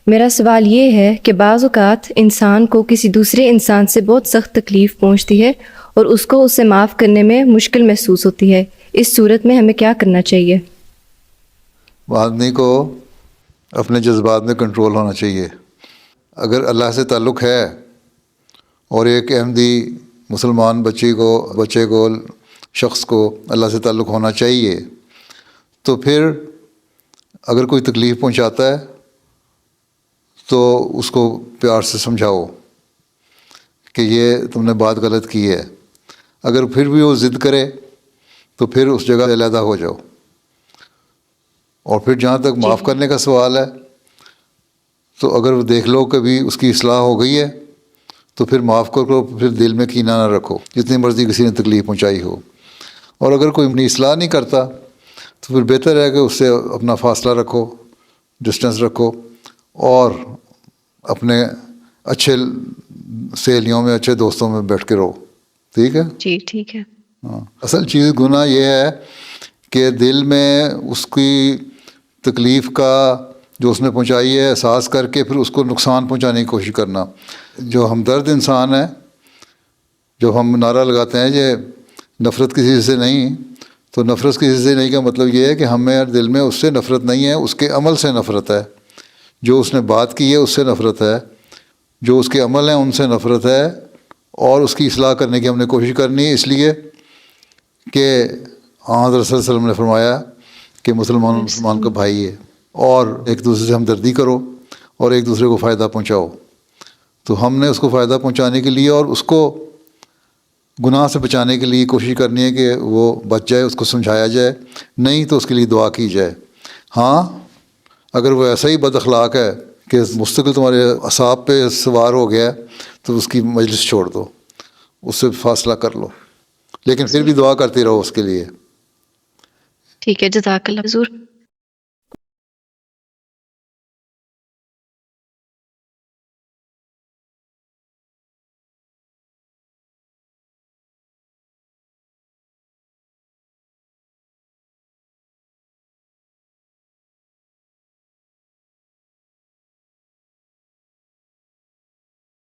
میرا سوال یہ ہے کہ بعض اوقات انسان کو کسی دوسرے انسان سے بہت سخت تکلیف پہنچتی ہے اور اس کو اسے معاف کرنے میں مشکل محسوس ہوتی ہے. اس صورت میں ہمیں کیا کرنا چاہیے؟ آدمی کو اپنے جذبات میں کنٹرول ہونا چاہیے. اگر اللہ سے تعلق ہے اور ایک احمدی مسلمان بچے کو شخص کو اللہ سے تعلق ہونا چاہیے، تو پھر اگر کوئی تکلیف پہنچاتا ہے تو اس کو پیار سے سمجھاؤ کہ یہ تم نے بات غلط کی ہے. اگر پھر بھی وہ ضد کرے تو پھر اس جگہ علیحدہ ہو جاؤ. اور پھر جہاں تک جی معاف کرنے کا سوال ہے، تو اگر وہ دیکھ لو کہ بھی اس کی اصلاح ہو گئی ہے تو پھر معاف کرو، پھر دل میں کینہ نہ رکھو جتنی مرضی کسی نے تکلیف پہنچائی ہو. اور اگر کوئی اپنی اصلاح نہیں کرتا تو پھر بہتر ہے کہ اس سے اپنا فاصلہ رکھو، ڈسٹنس رکھو، اور اپنے اچھے سہیلیوں میں، اچھے دوستوں میں بیٹھ کے رہو. ٹھیک ہے؟ جی ٹھیک ہے. ہاں. اصل چیز گناہ یہ ہے کہ دل میں اس کی تکلیف کا جو اس نے پہنچائی ہے احساس کر کے پھر اس کو نقصان پہنچانے کی کوشش کرنا. جو ہمدرد انسان ہے، جب ہم نعرہ لگاتے ہیں یہ نفرت کسی سے نہیں، تو نفرت کسی سے نہیں کا مطلب یہ ہے کہ ہمیں دل میں اس سے نفرت نہیں ہے، اس کے عمل سے نفرت ہے. جو اس نے بات کی ہے اس سے نفرت ہے، جو اس کے عمل ہیں ان سے نفرت ہے، اور اس کی اصلاح کرنے کی ہم نے کوشش کرنی ہے. اس لیے کہ حضرت صلی اللہ علیہ وسلم نے فرمایا کہ مسلمان کا بھائی ہے، اور ایک دوسرے سے ہمدردی کرو اور ایک دوسرے کو فائدہ پہنچاؤ. تو ہم نے اس کو فائدہ پہنچانے کے لیے اور اس کو گناہ سے بچانے کے لیے کوشش کرنی ہے کہ وہ بچ جائے، اس کو سمجھایا جائے، نہیں تو اس کے لیے دعا کی جائے. ہاں اگر وہ ایسا ہی بد اخلاق ہے کہ مستقل تمہارے اعصاب پہ سوار ہو گیا ہے تو اس کی مجلس چھوڑ دو، اس سے فاصلہ کر لو، لیکن پھر بھی دعا کرتے رہو اس کے لیے. ٹھیک ہے، جزاک اللہ حضور.